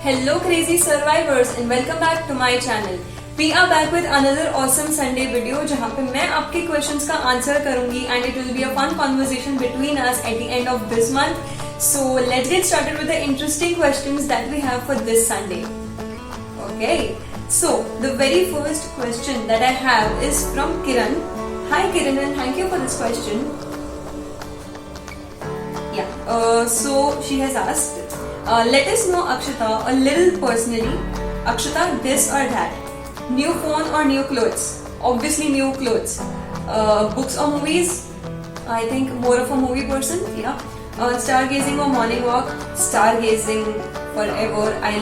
Hello crazy survivors and welcome back to my channel. We are back with another awesome Sunday video जहाँ पे मैं आपके questions का answer करूंगी and it will be a fun conversation between us at the end of this month. So let's get started with the interesting questions that we have for this Sunday. Okay, so the very first question that I have is from Kiran. Hi Kiran and thank you for this question. Yeah, so she has asked, let us know Akshita a little personally. Akshita, this or that? New phone or new clothes? Obviously new clothes. Books or movies? I think more of a movie person. Yeah. Stargazing or morning walk? Stargazing forever. I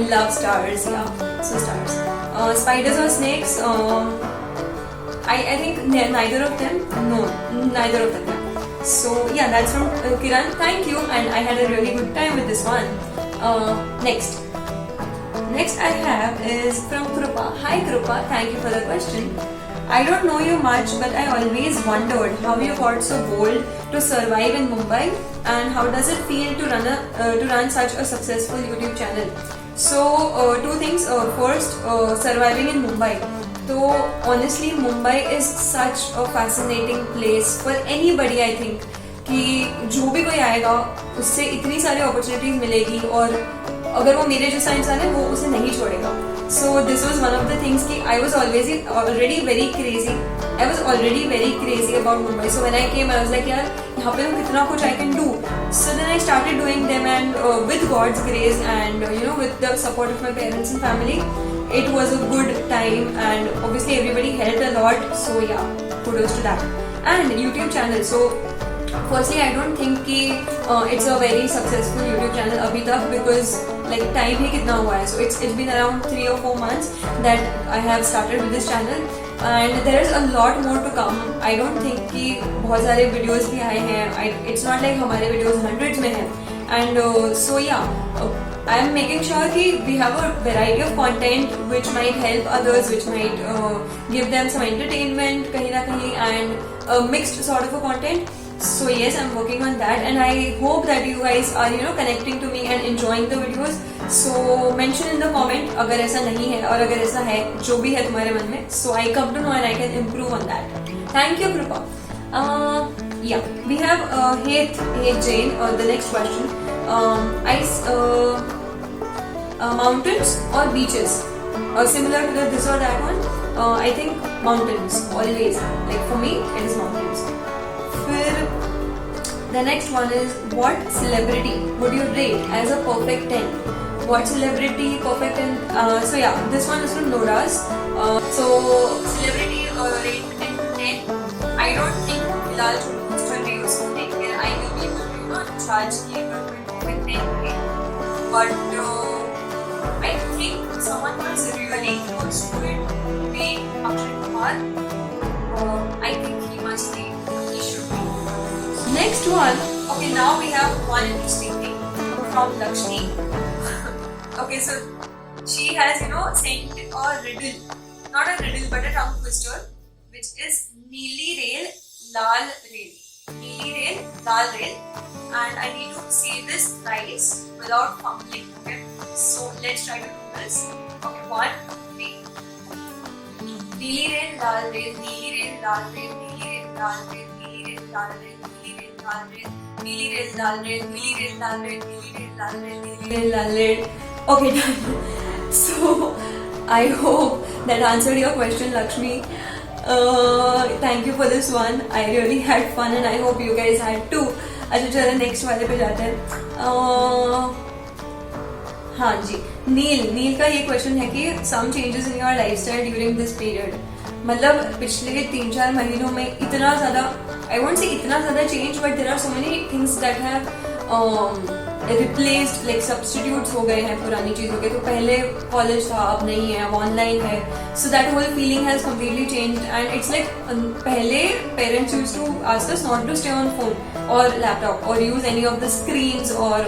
love stars. Yeah. So stars. Spiders or snakes? I think neither of them. No, neither of them. Yeah. So yeah, that's from Kiran. Thank you, and I had a really good time with this one. Next I have is from Krupa. Hi Krupa, thank you for the question. I don't know you much, but I always wondered how you got so bold to survive in Mumbai, and how does it feel to run such a successful YouTube channel? So two things. First, surviving in Mumbai. So honestly, Mumbai is such a fascinating place for anybody. I think कि जो भी कोई आएगा उससे इतनी सारी opportunities मिलेगी और अगर वो मेरे जैसा इंसान है वो उसे नहीं छोड़ेगा. So this was one of the things कि I was already very crazy about Mumbai. So when I came I was like यार यहाँ पे कितना कुछ I can do. So then I started doing them and with God's grace and with the support of my parents and family. It was a good time and obviously everybody helped a lot. So yeah, kudos to that. And YouTube channel. So firstly, I don't think कि it's a very successful YouTube channel अभी तक because like time ही कितना हुआ है. So it's been around 3 or 4 months that I have started with this channel and there is a lot more to come. I don't think कि बहुत सारे videos भी आए हैं. It's not like हमारे videos hundreds में हैं. And so yeah, I am making sure that we have a variety of content which might help others, which might give them some entertainment kahin na kahin, and a mixed sort of a content. So yes, I'm working on that and I hope that you guys are connecting to me and enjoying the videos. So mention in the comment अगर ऐसा नहीं है और अगर ऐसा है जो भी है तुम्हारे मन में. So I come to know and I can improve on that. Thank you Krupa. Yeah, we have Heth Jain. The next question. Mountains or beaches? Similar to this or that one. I think mountains always. Like for me, it is mountains. The next one is, what celebrity would you rate as a perfect 10? What celebrity perfect 10? So yeah, this one is from Noras. So celebrity rate 10 to 10. I don't think Bilal should be used to take care. I will be able to charge perfect 10. But I think someone who is really close to it would be Akshay Kumar. I think he should be. Next one. Okay, now we have one interesting thing from Lakshmi. Okay, so she has sent a riddle, not a riddle but a tongue twister, which is Neeli Rail, Lal Rail. Neeli Rail, Lal Rail, and I need to say this thrice without fumbling. Okay, so let's try to do this. Okay, 1, 2, 3. Neeli Rail, Lal Rail, Neeli Rail, Lal Rail, Neeli Rail, Lal Rail, Neeli Rail, Lal Rail, Neeli Rail, Lal Rail, Neeli Rail, Lal Rail, Neeli Rail, Lal Rail, Neeli Rail, Lal Rail, Neeli Rail, Lal Rail. Okay, done. So I hope that answered your question, Lakshmi. Thank you for this one. I really had fun and I hope you guys had too. अच्छा चलो next वाले पे जाते हैं. हाँ जी, नील का ये question है कि some changes in your lifestyle during this period. मतलब पिछले 3-4 महीनों में इतना ज्यादा, आई वोंट से इतना ज्यादा change, but there are so many things that have replaced, like substitutes हो गए हैं पुरानी चीजों के. तो पहले कॉलेज था, अब नहीं है, अब ऑनलाइन है. So that whole feeling has completely changed and it's like पहले parents used to ask us not to stay on phone और लैपटॉप और use any of the screens और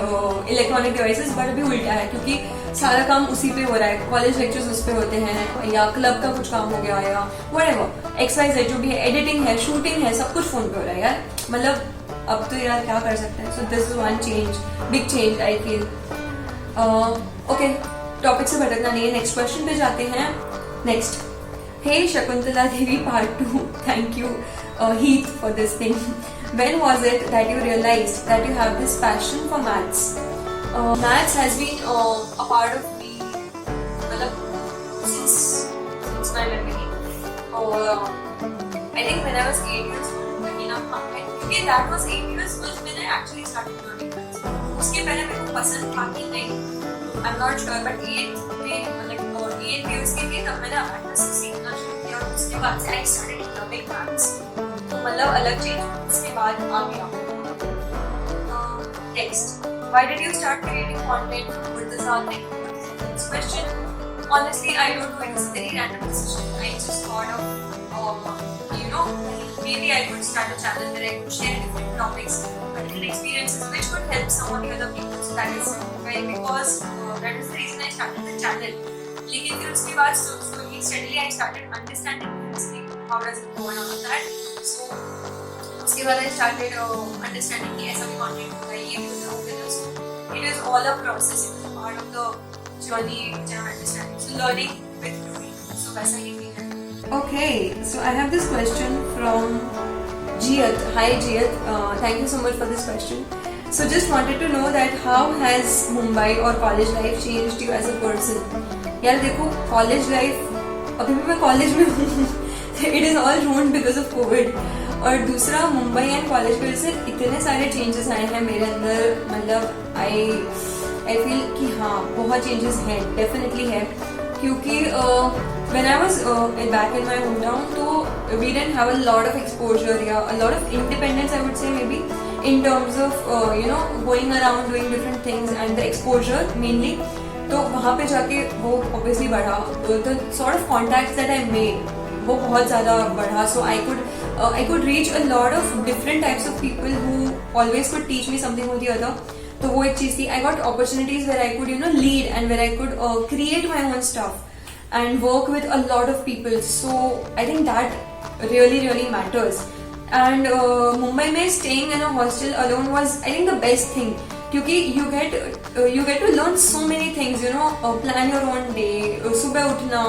इलेक्ट्रॉनिक डिवाइसेस, बट अभी उल्टा है क्योंकि सारा काम उसी पे हो रहा है. कॉलेज लेक्चर्स उस पे होते हैं या क्लब का कुछ काम हो गया या व्हाटएवर XYZ जो भी है, एडिटिंग है, शूटिंग है, सब कुछ फोन पे हो रहा है यार. मतलब अब तो यार क्या कर सकते हैं. So this is one change, big change I feel. Okay, topic से भटकना नहीं है, नेक्स्ट क्वेश्चन पे जाते हैं. नेक्स्ट, हे Shakuntala Devi part 2, thank you Heath for this thing. When was it that you realized that you have this passion for maths? Maths has been a part of me, since my memory. I think when I was 8 years old, क्योंकि that was 8 years was when I actually started learning maths. उसके पहले मेरे को पसंद था कि नहीं, I'm not sure, but 8 years के लिए तब मैंने मैथ्स सीखना शुरू किया और उसके बाद से I started loving maths. तो मतलब अलग चीज उसके बाद आ गया. Next, why did you start creating content? What is our next question? Honestly, I don't know. It was a very random decision. I just thought of, maybe I could start a channel where I could share different topics, different experiences, which could help some of the other people. So that is why, because that is the reason I started the channel. लेकिन फिर उसके बाद slowly, steadily, I started understanding things like how does it go and all of that. So उसके बाद I started understanding कि ऐसा भी content होता है, ये भी होता है. So it is all a process. It is a part of the journey which I am understanding. So learning with doing. So वैसा ही है. Okay, so I have this question from Jiyat. Hi Jiyat, thank you so much for this question. So just wanted to know that how has Mumbai or college life changed you as a person? यार देखो, college life अभी भी मैं college में हूँ. It is all ruined because of covid. और दूसरा, Mumbai and college की वजह से इतने सारे चेंजेस आए हैं मेरे अंदर. मतलब आई फील कि हाँ, बहुत चेंजेस हैं, डेफिनेटली है. क्योंकि when I was back in my hometown, तो we didn't have a lot of exposure, a lot of independence, I would say, maybe in terms of going around doing different things and the exposure mainly. तो वहाँ पे जाके वो obviously बढ़ा. The sort of contacts that I made वो बहुत ज़्यादा बढ़ा. So I could reach a lot of different types of people who always could teach me something or the other. तो वो एक चीज़ थी. I got opportunities where I could lead and where I could create my own stuff and work with a lot of people. So I think that really matters. And Mumbai में staying in a hostel alone was, I think, the best thing. क्योंकि you get to learn so many things, plan your own day, सुबह उठना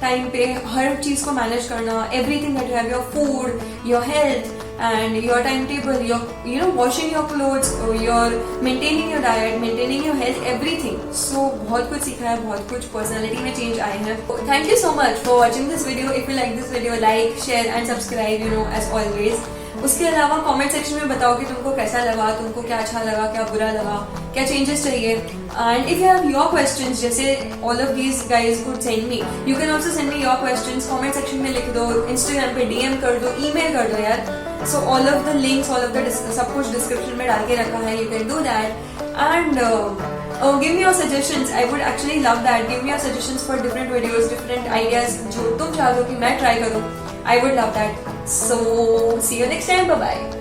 time पे, हर चीज को manage करना, everything that you have, your food, your health and your timetable, your washing your clothes, your maintaining your diet, maintaining your health, everything. So बहुत कुछ सीखा है, बहुत कुछ personality में change आए हैं. Thank you so much for watching this video. If you like this video, like, share and subscribe, as always. उसके अलावा कमेंट सेक्शन में बताओ कि तुमको कैसा लगा, तुमको क्या अच्छा लगा, क्या बुरा लगा, क्या चेंजेस चाहिए. And if you have your questions, जैसे all of these guys could send me, you can also send me your questions. Comment section में लिख दो, इंस्टाग्राम पे DM कर दो, ईमेल कर दो यार. So all of the links, all of the sub कुछ डिस्क्रिप्शन में डाल के रखा है. You can do that and give me your suggestions. I would actually love that. Give me your suggestions for different videos, different ideas जो तुम चाहो कि मैं try करूँ. I would love that. So see you next time. Bye bye.